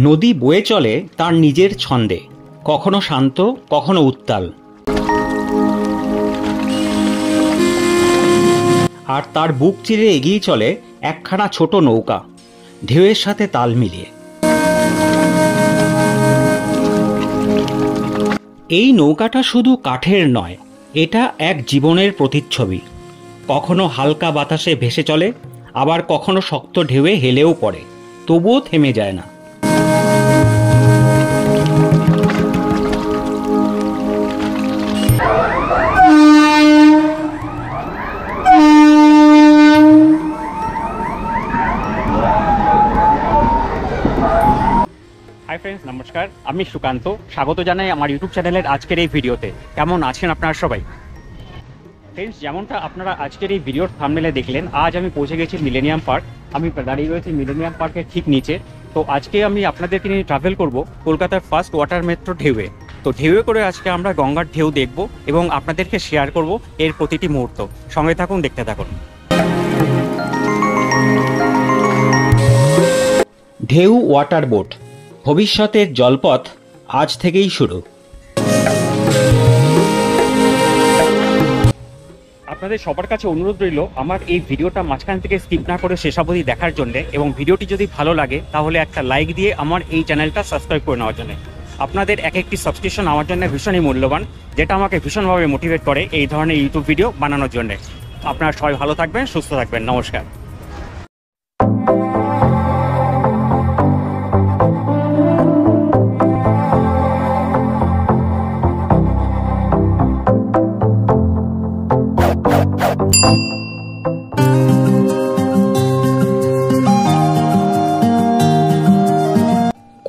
নদী বয়ে চলে তার নিজের ছন্দে, কখনো শান্ত কখনো উত্তাল। আর তার বুক চিরে এগিয়ে চলে একখানা ছোট নৌকা, ঢেউয়ের সাথে তাল মিলিয়ে। এই নৌকাটা শুধু কাঠের নয়, এটা এক জীবনের প্রতিচ্ছবি। কখনো হালকা বাতাসে ভেসে চলে, আবার কখনো শক্ত ঢেউয়ে হেলেও পড়ে, তবুও থেমে যায় না। হাই ফ্রেন্ডস, নমস্কার। আমি সুকান্ত, স্বাগত জানাই আমার ইউটিউব চ্যানেলের আজকের এই ভিডিওতে। কেমন আছেন আপনারা সবাই? ফ্রেন্ডস, যেমনটা আপনারা আজকের এই ভিডিওর থাম্বনেলে দেখলেন, আজ আমি পৌঁছে গেছি মিলেনিয়াম পার্ক। আমি দাঁড়িয়ে রয়েছি মিলেনিয়াম পার্কের ঠিক নিচে। তো আজকে আমি আপনাদেরকে নিয়ে ট্রাভেল করব কলকাতার ফার্স্ট ওয়াটার মেট্রো ঢেউয়ে। তো ঢেউয়ে করে আজকে আমরা গঙ্গার ঢেউ দেখব এবং আপনাদেরকে শেয়ার করব এর প্রতিটি মুহূর্ত। সঙ্গে থাকুন, দেখতে থাকুন। ঢেউ ওয়াটার বোট, ভবিষ্যতের জলপথ আজ থেকেই শুরু। আপনাদের সবার কাছে অনুরোধ রইল আমার এই ভিডিওটা মাঝখান থেকে স্কিপ না করে শেষ অবধি দেখার জন্য, এবং ভিডিওটি যদি ভালো লাগে তাহলে একটা লাইক দিয়ে আমার এই চ্যানেলটা সাবস্ক্রাইব করে নেওয়ার জন্য। আপনাদের এক একটি সাবস্ক্রিপশন আমার জন্য ভীষণই মূল্যবান, যেটা আমাকে ভীষণভাবে মোটিভেট করে এই ধরনের ইউটিউব ভিডিও বানানোর জন্য। আপনারা সবাই ভালো থাকবেন, সুস্থ থাকবেন। নমস্কার।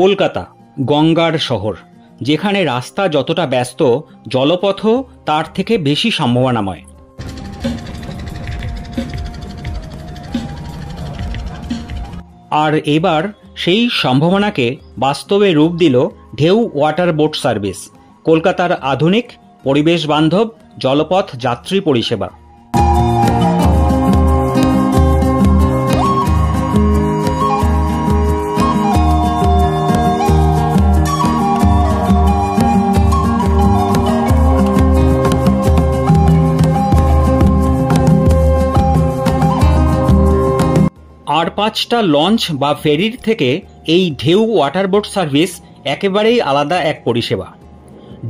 কলকাতা গঙ্গার শহর, যেখানে রাস্তা যতটা ব্যস্ত, জলপথও তার থেকে বেশি সম্ভাবনাময়। আর এবার সেই সম্ভাবনাকে বাস্তবে রূপ দিল ঢেউ ওয়াটার বোট সার্ভিস, কলকাতার আধুনিক পরিবেশ বান্ধব জলপথ যাত্রী পরিষেবা। আর 5টা লঞ্চ বা ফেরির থেকে এই ঢেউ ওয়াটার বোট সার্ভিস একেবারেই আলাদা এক পরিষেবা।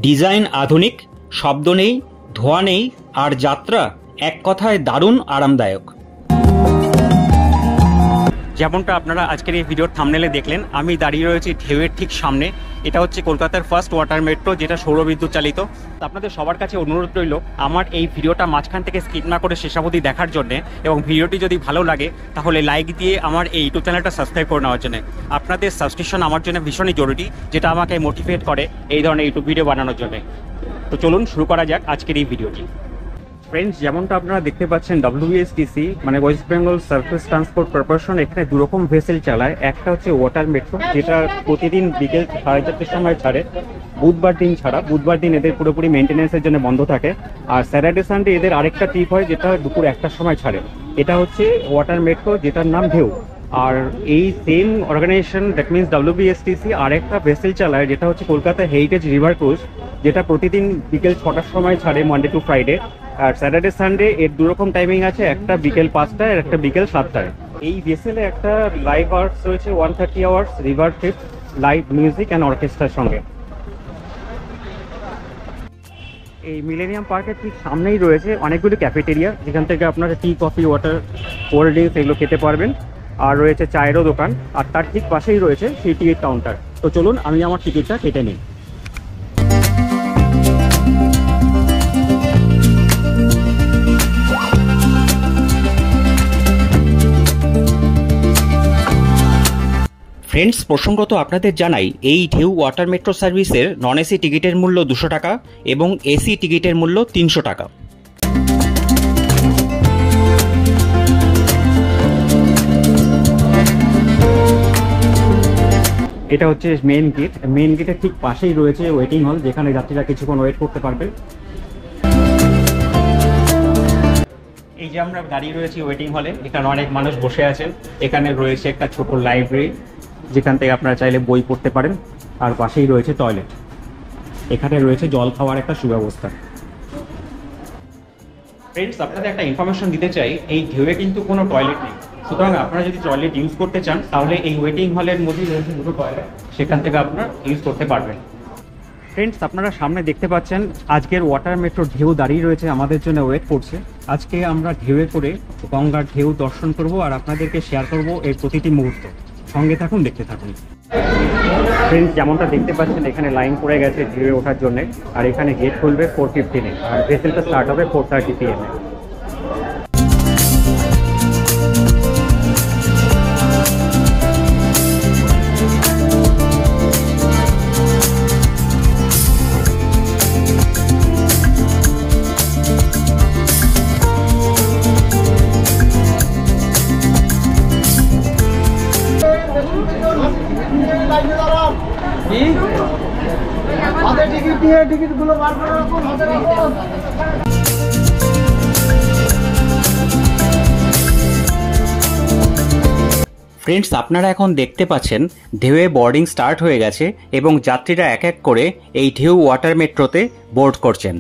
ডিজাইন আধুনিক, শব্দ নেই, ধোঁয়া নেই, আর যাত্রা এক কথায় দারুণ আরামদায়ক। যেমনটা আপনারা আজকের এই ভিডিওর থাম্বনেলে দেখলেন, আমি দাঁড়িয়ে রয়েছি ঢেউয়ের ঠিক সামনে। এটা হচ্ছে কলকাতার ফার্স্ট ওয়াটার মেট্রো, যেটা সৌরবিদ্যুৎ চালিত। আপনাদের সবার কাছে অনুরোধ রইল আমার এই ভিডিওটা মাঝখান থেকে স্কিপ না করে শেষ অবধি দেখার জন্য, এবং ভিডিওটি যদি ভালো লাগে তাহলে লাইক দিয়ে আমার এই ইউটিউব চ্যানেলটা সাবস্ক্রাইব করে নেওয়ার জন্য। আপনাদের সাবস্ক্রিপশন আমার জন্য ভীষণই জরুরি, যেটা আমাকে মোটিভেট করে এই ধরনের ইউটিউব ভিডিও বানানোর জন্য। তো চলুন শুরু করা যাক আজকের এই ভিডিওটি। ফ্রেন্ডস, যেমনটা আপনারা দেখতে পাচ্ছেন, WBSTC মানে West Bengal surface transport corporation এখানে দুরকম ভেসেল চালায়। একটা হচ্ছে ওয়াটার মেট্রো, যেটা প্রতিদিন বিকেল 4:30টার সময় ছাড়ে, বুধবার দিন ছাড়া। বুধবার দিন এদের পুরোপুরি মেনটেন্যান্সের জন্য বন্ধ থাকে। আর স্যাটারডে সানডে এদের আরেকটা ট্রিপ হয়, যেটা দুপুর 1টার সময় ছাড়ে। এটা হচ্ছে ওয়াটার মেট্রো, যেটার নাম ঢেউ। আর এই same organisation, that means WBSTC, আরেকটা ভেসেল চালায়, যেটা হচ্ছে কলকাতা হেরিটেজ রিভার ক্রুজ, যেটা প্রতিদিন বিকেল 6টার সময় ছাড়ে, মানডে টু ফ্রাইডে। আর স্যাটারডে সানডে এর দুরকম টাইমিং আছে, একটা বিকেল 5টায় আর একটা বিকেল 7টায়। এই ভেসেলে একটা লাইভ আর্টস রয়েছে 130 hours river trip, live music and অর্কেস্ট্রার সঙ্গে। এই মিলেনিয়াম পার্কের ঠিক সামনেই রয়েছে অনেকগুলো ক্যাফেটেরিয়া, যেখান থেকে আপনারা টি, কফি, ওয়াটার, কোল্ড ড্রিঙ্কস এগুলো খেতে পারবেন। আর রয়েছে চায়েরও দোকান, আর তার ঠিক পাশেই রয়েছে সেই টিকিট কাউন্টার। তো চলুন আমি আমার টিকিটটা কেটে নিই। ফ্রেন্ডস, প্রসঙ্গত আপনাদের জানাই, এই ঢেউ ওয়াটার মেট্রো সার্ভিসের নন এসি টিকিটের মূল্য 200 টাকা এবং এসি টিকিটের মূল্য 300 টাকা। এটা হচ্ছে মেন গেট। মেন গেটের ঠিক পাশেই রয়েছে ওয়েটিং হল, যেখানে যাত্রীরা কিছুক্ষণ ওয়েট করতে পারবে। এই যে আমরা দাঁড়িয়ে রয়েছি ওয়েটিং হলে, এখানে অনেক মানুষ বসে আছেন। এখানে রয়েছে একটা ছোট লাইব্রেরি, যেখান থেকে আপনারা চাইলে বই পড়তে পারেন। আর পাশেই রয়েছে টয়লেট, এখানে রয়েছে জল খাওয়ার একটা সুব্যবস্থা। ফ্রেন্ডস, আপনাদের একটা ইনফরমেশন দিতে চাই, এই ঢেউয়ে কিন্তু কোনো টয়লেট নেই। সুতরাং আপনারা যদি টয়লেট ইউজ করতে চান তাহলে এই ওয়েটিং হলের মধ্যেই রয়েছে দুটো টয়লেট, সেখান থেকে আপনারা ইউজ করতে পারবেন। ফ্রেন্ডস, আপনারা সামনে দেখতে পাচ্ছেন আজকের ওয়াটার মেট্রো ঢেউ দাঁড়িয়ে রয়েছে, আমাদের জন্য ওয়েট করছে। আজকে আমরা ঢেউয়ে করে গঙ্গার ঢেউ দর্শন করব আর আপনাদেরকে শেয়ার করব এর প্রতিটি মুহূর্ত। সঙ্গে থাকুন, দেখতে থাকুন। ফ্রেন্ডস, যেমনটা দেখতে পাচ্ছেন এখানে লাইন পড়ে গেছে ঢেউয়ে ওঠার জন্য, আর এখানে গেট খুলবে 4:15-এ আর ভেসেলটা স্টার্ট হবে 4:30 PM-এ। ফ্রেন্ডস, আপনারা এখন দেখতে পাচ্ছেন ঢেউয়ে বোর্ডিং স্টার্ট হয়ে গেছে এবং যাত্রীরা এক এক করে এই ঢেউ ওয়াটার মেট্রোতে বোর্ড করছেন।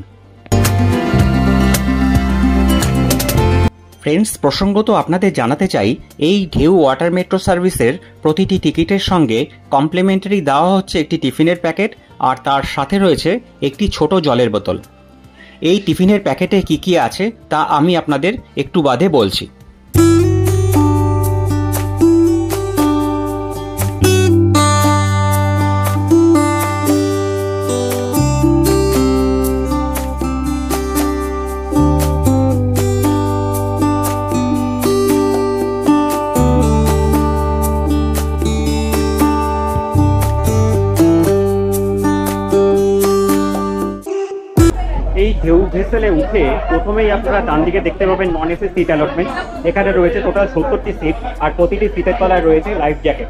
ফ্রেন্ডস, প্রসঙ্গত আপনাদের জানাতে চাই, এই ঢেউ ওয়াটার মেট্রো সার্ভিসের প্রতিটি টিকিটের সঙ্গে কমপ্লিমেন্টারি দেওয়া হচ্ছে একটি টিফিনের প্যাকেট, আর তার সাথে রয়েছে একটি ছোট জলের বোতল। এই টিফিনের প্যাকেটে কি কি আছে তা আমি আপনাদের একটু বাদে বলছি। এই ঢেউ ভেসেলে উঠে প্রথমেই আপনারা ডান দিকে দেখতে পাবেন নন এসি সিট অ্যালটমেন্ট। এখানে রয়েছে টোটাল 70টি সিট, আর প্রতিটি সিটের তলায় রয়েছে লাইফ জ্যাকেট।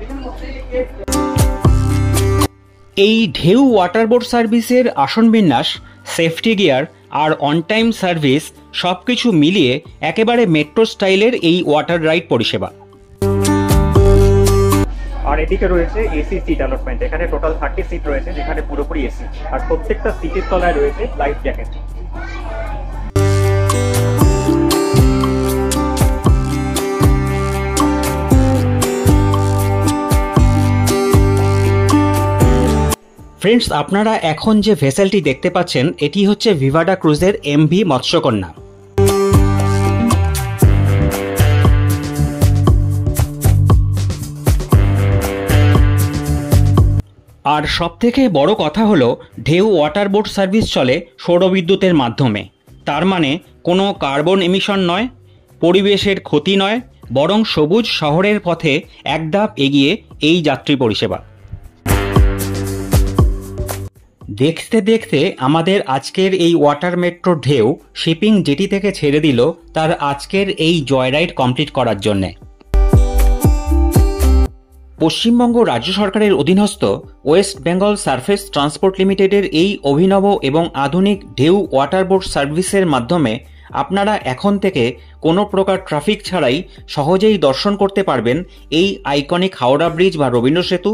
এই ঢেউ ওয়াটারবোর্ড সার্ভিসের আসন বিন্যাস, সেফটি গিয়ার আর অন টাইম সার্ভিস সবকিছু মিলিয়ে একেবারে মেট্রো স্টাইলের এই ওয়াটার রাইড পরিষেবা। আর এদিকে রয়েছে এসি সিট অ্যালটমেন্ট। এখানে টোটাল 30 সিট রয়েছে, যেখানে পুরোপুরি এসি, আর প্রত্যেকটা সিটের তলায় রয়েছে লাইফ জ্যাকেট। ফ্রেন্ডস, আপনারা এখন যে ভেসেলটি দেখতে পাচ্ছেন এটি হচ্ছে ভিভাডা ক্রুজের MV মৎস্যকন্যা। আর সবথেকে বড় কথা হলো ঢেউ ওয়াটারবোর্ড সার্ভিস চলে সৌরবিদ্যুতের মাধ্যমে। তার মানে কোনো কার্বন এমিশন নয়, পরিবেশের ক্ষতি নয়, বরং সবুজ শহরের পথে এক ধাপ এগিয়ে এই যাত্রী পরিষেবা। দেখতে দেখতে আমাদের আজকের এই ওয়াটার মেট্রো ঢেউ শিপিং জেটি থেকে ছেড়ে দিল তার আজকের এই জয়রাইড কমপ্লিট করার জন্যে। পশ্চিমবঙ্গ রাজ্য সরকারের অধীনস্থ ওয়েস্ট বেঙ্গল সারফেস ট্রান্সপোর্ট লিমিটেডের এই অভিনব এবং আধুনিক ঢেউ ওয়াটারবোর্ড সার্ভিসের মাধ্যমে আপনারা এখন থেকে কোনো প্রকার ট্রাফিক ছাড়াই সহজেই দর্শন করতে পারবেন এই আইকনিক হাওড়া ব্রিজ বা রবীন্দ্র সেতু,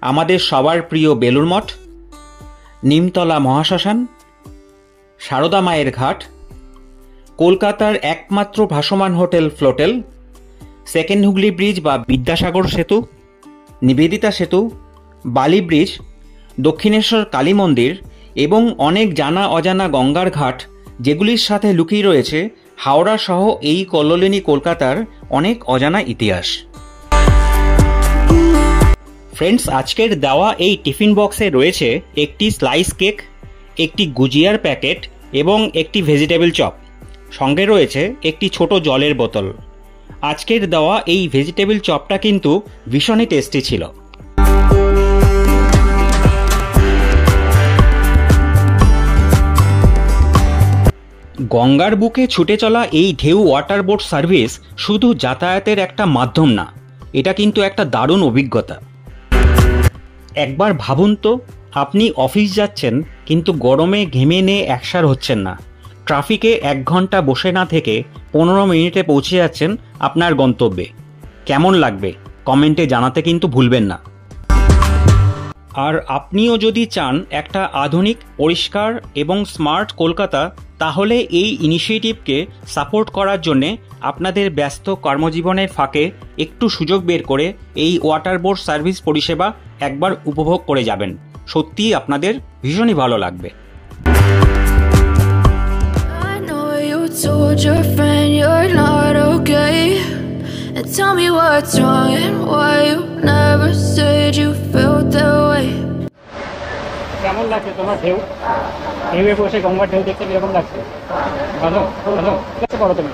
আমাদের সবার প্রিয় বেলুড় মঠ, নিমতলা মহাশ্মশান, সারদা মায়ের ঘাট, কলকাতার একমাত্র ভাসমান হোটেল ফ্লোটেল, সেকেন্ড হুগলি ব্রিজ বা বিদ্যাসাগর সেতু, নিবেদিতা সেতু, বালি ব্রিজ, দক্ষিণেশ্বর কালী মন্দির এবং অনেক জানা অজানা গঙ্গার ঘাট, যেগুলির সাথে লুকিয়ে রয়েছে হাওড়া সহ এই কল্লোলিনী কলকাতার অনেক অজানা ইতিহাস। ফ্রেন্ডস, আজকের দেওয়া এই টিফিন বক্সে রয়েছে একটি স্লাইস কেক, একটি গুজিয়ার প্যাকেট এবং একটি ভেজিটেবল চপ। সঙ্গে রয়েছে একটি ছোট জলের বোতল। আজকের দেওয়া এই ভেজিটেবল চপটা কিন্তু ভীষণই টেস্টি ছিল। গঙ্গার বুকে ছুটে চলা এই ঢেউ ওয়াটারবোর্ড সার্ভিস শুধু যাতায়াতের একটা মাধ্যম না, এটা কিন্তু একটা দারুণ অভিজ্ঞতা। একবার ভাবুন তো, আপনি অফিস যাচ্ছেন কিন্তু গরমে ঘেমে নিয়ে একসার হচ্ছেন না, ট্রাফিকে 1 ঘন্টা বসে না থেকে 15 মিনিটে পৌঁছে যাচ্ছেন আপনার গন্তব্যে। কেমন লাগবে? কমেন্টে জানাতে কিন্তু ভুলবেন না। আর আপনিও যদি চান একটা আধুনিক, পরিষ্কার এবং স্মার্ট কলকাতা, তাহলে এই ইনিশিয়েটিভকে সাপোর্ট করার জন্যে আপনাদের ব্যস্ত কর্মজীবনের ফাঁকে একটু সুযোগ বের করে এই ওয়াটার বোর্ড সার্ভিস পরিষেবা একবার উপভোগ করে যাবেন। সত্যিই আপনাদের ভীষণই ভালো লাগবে। Tell me what's wrong and why you never said you felt that way. কেমন লাগছে তোমার ঢেউ? ঢেউয়ে বসে গঙ্গার ঢেউ দেখতে কিরকম লাগছে? ভালো ভালো কিছু করো তুমি।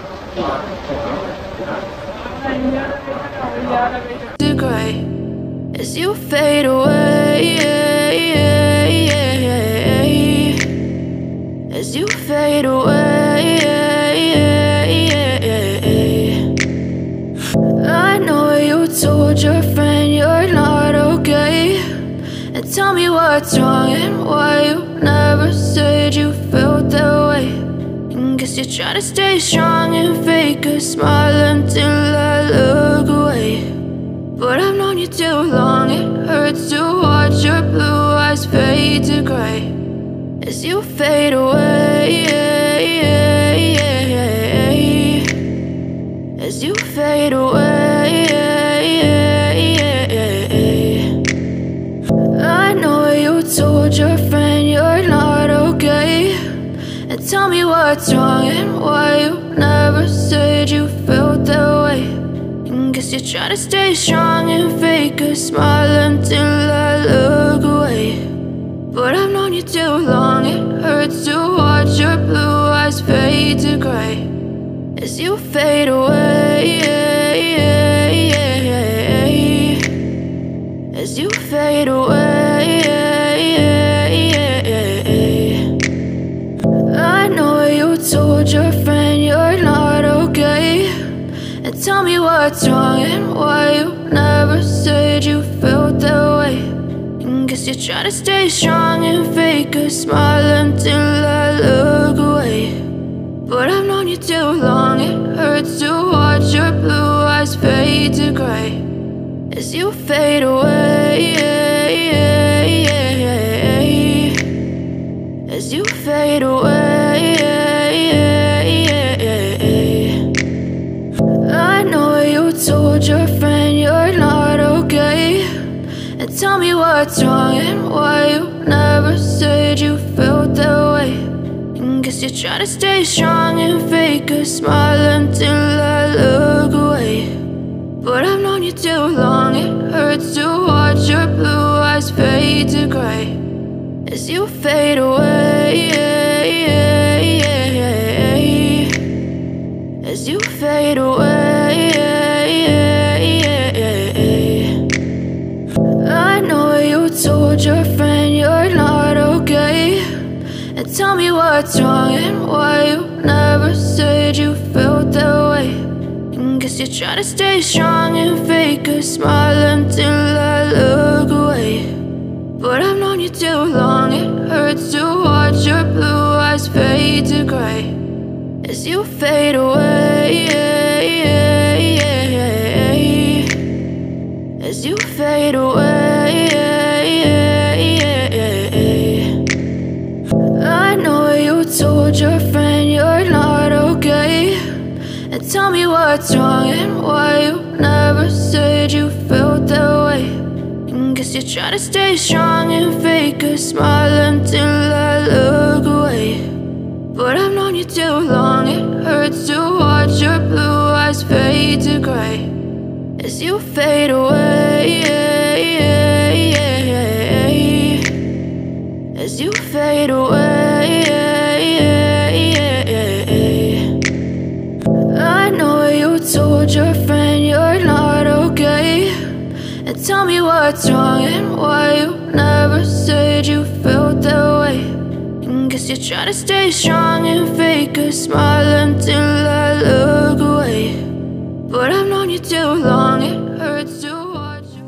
As you fade away, as you fade away, I know you told your friend you're not okay. And tell me what's wrong and why you never said you felt that way. And guess you're trying to stay strong and fake a smile until I look away. But I've known you too long, it hurts to watch your blue eyes fade to gray. As you fade away, as you fade away, I know you told your friend you're not okay. And tell me what's wrong and why you never said you felt that way. And guess you're trying to stay strong and fake a smile until I look away. But I've known you too long, it hurts to watch your blue eyes fade to gray. As you fade away, as you fade away, I know you told your friend you're not okay. And tell me what's wrong and why you never said you felt that way. And guess you're trying to stay strong and fake a smile until I look away. But I've known you too long, it hurts to watch your blue eyes fade to gray. As you fade away, as you fade away, I know you told your friend you're not okay. And tell me what's wrong and why you never said you felt that way. And guess you're trying to stay strong and fake a smile until I look away. But I've known you too long, it hurts to watch your blue eyes fade to gray. As you fade away, as you fade away, I know you told your friend you're not okay. And tell me what's wrong and why you never said you felt that way. And guess you're trying to stay strong and fake a smile until I look away. But I've known you too long, it hurts to watch your blue eyes fade to gray. As you fade away, as you fade away, I know you told your friend you're not okay. And tell me what's wrong and why you never said you felt that way. And guess you're trying to stay strong and fake a smile until I look away. But I've known you too long, it hurts to watch your blue eyes fade to gray. As you fade away, as you fade away, I know you told your friend you're not okay. And tell me what's wrong and why you never said you felt that way. And guess you're trying to stay strong and fake a smile until I look away. But I've known you too long, it hurts to watch you.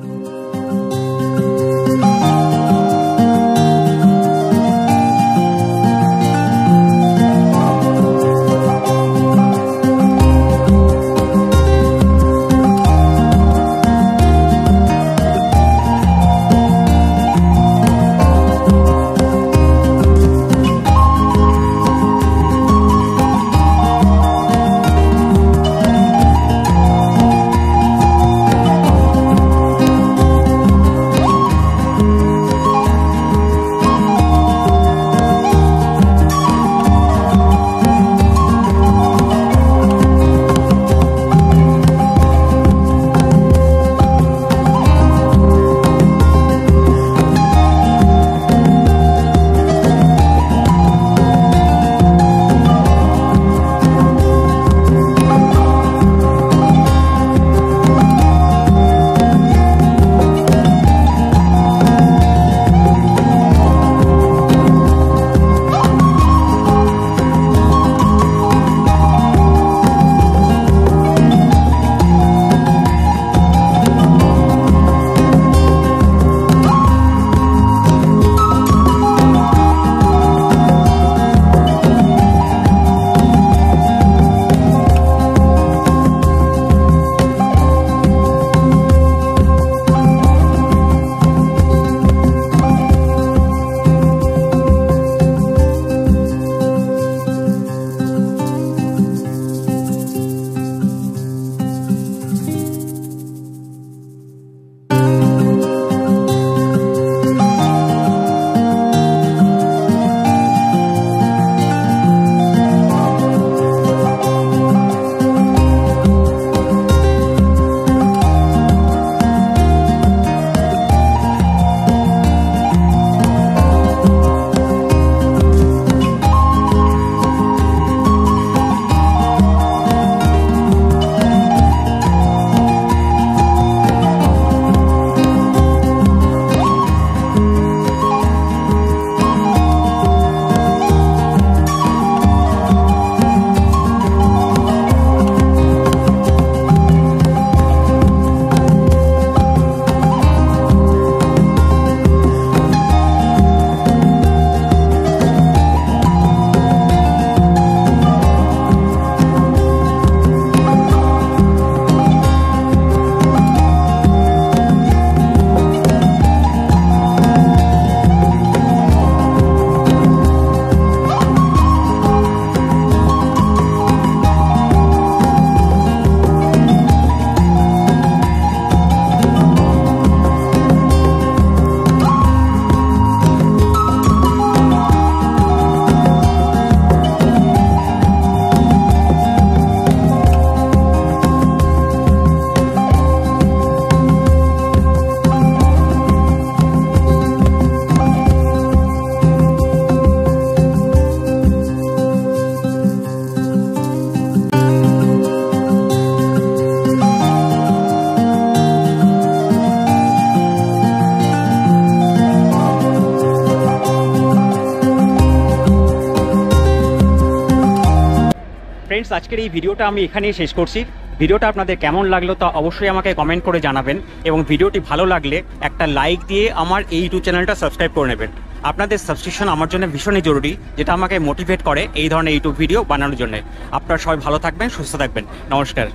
Friends, আজকের এই ভিডিওটা আমি এখানেই শেষ করছি। ভিডিওটা আপনাদের কেমন লাগলো তা অবশ্যই আমাকে কমেন্ট করে জানাবেন, এবং ভিডিওটি ভালো লাগলে একটা লাইক দিয়ে আমার এই ইউটিউব চ্যানেলটা সাবস্ক্রাইব করে নেবেন। আপনাদের সাবস্ক্রিপশন আমার জন্য ভীষণই জরুরি, যেটা আমাকে মোটিভেট করে এই ধরনের ইউটিউব ভিডিও বানানোর জন্য। আপনারা সবাই ভালো থাকবেন, সুস্থ থাকবেন। নমস্কার।